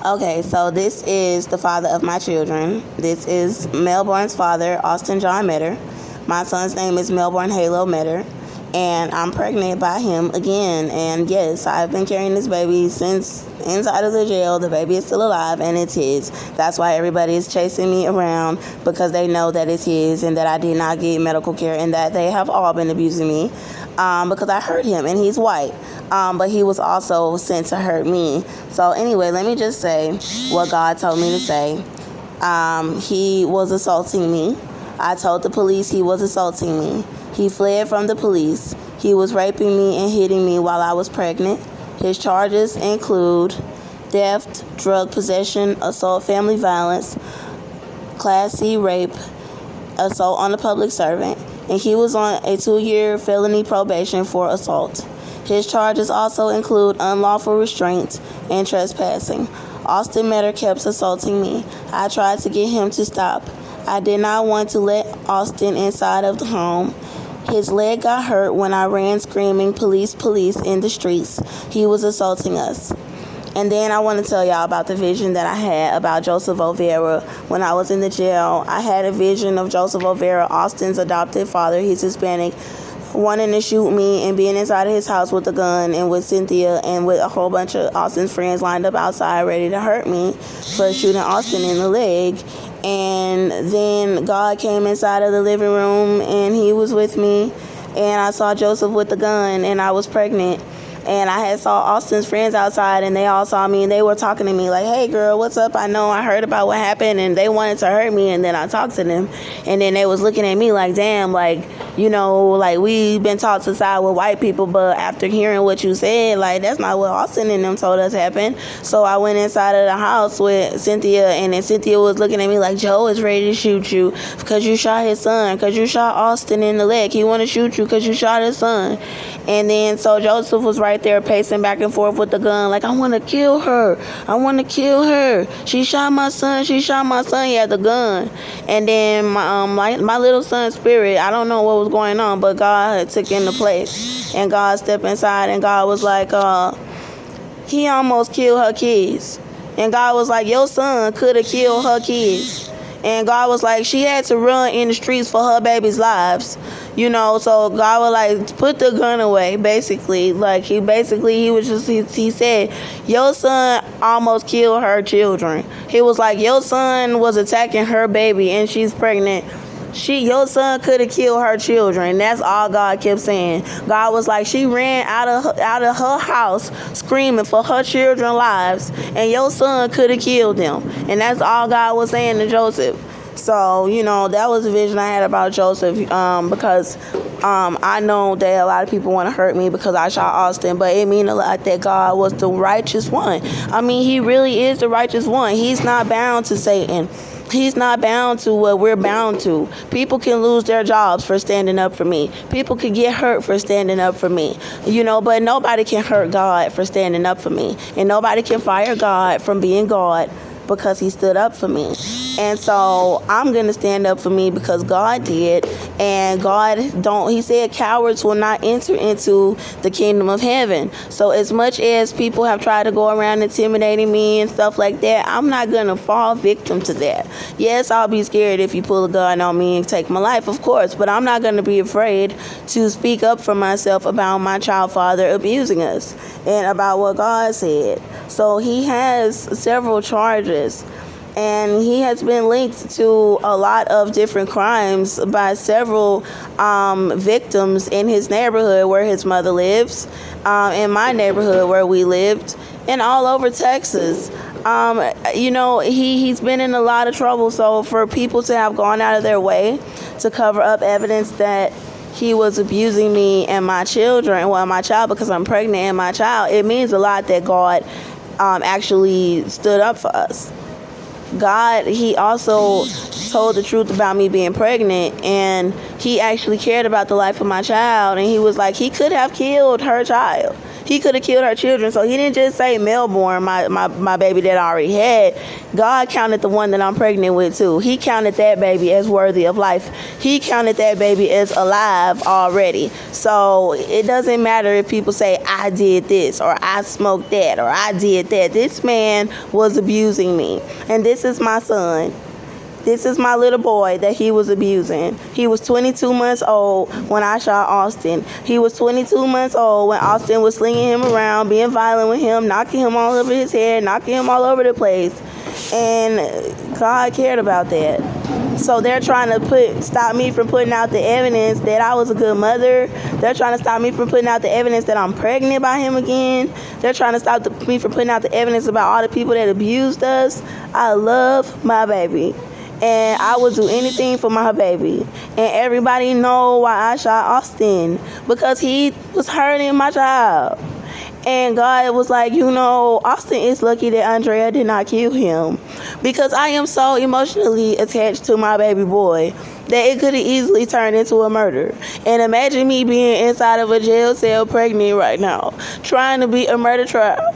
Okay, so this is the father of my children. This is Melbourne's father, Austin John Metter. My son's name is Melbourne Halo Metter, and I'm pregnant by him again. And yes, I've been carrying this baby since inside of the jail. The baby is still alive, and it's his. That's why everybody is chasing me around, because they know that it's his and that I did not get medical care, and that they have all been abusing me because I hurt him, and he's white. But he was also sent to hurt me. So anyway, let me just say what God told me to say. He was assaulting me. I told the police he was assaulting me. He fled from the police. He was raping me and hitting me while I was pregnant. His charges include theft, drug possession, assault, family violence, Class C rape, assault on a public servant, and he was on a 2-year felony probation for assault. His charges also include unlawful restraint and trespassing. Austin Metter kept assaulting me. I tried to get him to stop. I did not want to let Austin inside of the home. His leg got hurt when I ran screaming, "Police, police," in the streets. He was assaulting us. And then I want to tell y'all about the vision that I had about Joseph Overa when I was in the jail. I had a vision of Joseph Overa, Austin's adopted father. He's Hispanic, wanting to shoot me and being inside of his house with a gun and with Cynthia and with a whole bunch of Austin's friends lined up outside ready to hurt me for shooting Austin in the leg. And then God came inside of the living room and he was with me, and I saw Joseph with the gun, and I was pregnant. And I had saw Austin's friends outside, and they all saw me, and they were talking to me like, "Hey girl, what's up? I know I heard about what happened," and they wanted to hurt me. And then I talked to them, and then they was looking at me like, "Damn, like, you know, like, we've been taught to side with white people, but after hearing what you said, like, that's not what Austin and them told us happened." So I went inside of the house with Cynthia, and then Cynthia was looking at me like, "Joe is ready to shoot you because you shot his son, because you shot Austin in the leg. He want to shoot you because you shot his son." And then so Joseph was right there pacing back and forth with the gun like, "I want to kill her. I want to kill her. She shot my son. She shot my son." He had the gun. And then my little son's spirit, I don't know what was going on, but God had took into place. And God stepped inside, and God was like, he almost killed her kids. And God was like, "Your son could have killed her kids." And God was like, "She had to run in the streets for her baby's lives." You know, so God was like, "Put the gun away," basically. Like, he said, "Your son almost killed her children." He was like, "Your son was attacking her baby and she's pregnant. Your son could have killed her children." That's all God kept saying. God was like, "She ran out of her house screaming for her children's lives, and your son could have killed them." And that's all God was saying to Joseph. So, you know, that was a vision I had about Joseph, because I know that a lot of people want to hurt me because I shot Austin, but it means a lot that God was the righteous one. I mean, he really is the righteous one. He's not bound to Satan. He's not bound to what we're bound to. People can lose their jobs for standing up for me. People can get hurt for standing up for me. You know, but nobody can hurt God for standing up for me. And nobody can fire God from being God because he stood up for me. And so I'm going to stand up for me because God did. And he said cowards will not enter into the kingdom of heaven. So as much as people have tried to go around intimidating me and stuff like that, I'm not going to fall victim to that. Yes, I'll be scared if you pull a gun on me and take my life, of course, but I'm not going to be afraid to speak up for myself about my child father abusing us and about what God said. So he has several charges, and he has been linked to a lot of different crimes by several victims in his neighborhood where his mother lives, in my neighborhood where we lived, and all over Texas. You know, he's been in a lot of trouble. So for people to have gone out of their way to cover up evidence that he was abusing me and my children, well, my child, because I'm pregnant, and my child, it means a lot that God actually stood up for us. God, he also told the truth about me being pregnant, and he actually cared about the life of my child, and he was like, he could have killed her child. He could have killed her children. So he didn't just say Melbourne, my baby that I already had. God counted the one that I'm pregnant with too. He counted that baby as worthy of life. He counted that baby as alive already. So it doesn't matter if people say I did this or I smoked that or I did that. This man was abusing me. And this is my son. This is my little boy that he was abusing. He was 22 months old when I shot Austin. He was 22 months old when Austin was slinging him around, being violent with him, knocking him all over his head, knocking him all over the place. And God cared about that. So they're trying to stop me from putting out the evidence that I was a good mother. They're trying to stop me from putting out the evidence that I'm pregnant by him again. They're trying to stop me from putting out the evidence about all the people that abused us. I love my baby. And I would do anything for my baby. And everybody know why I shot Austin. Because he was hurting my child. And God was like, Austin is lucky that Andrea did not kill him. Because I am so emotionally attached to my baby boy that it could have easily turned into a murder. And imagine me being inside of a jail cell pregnant right now, trying to beat a murder trial.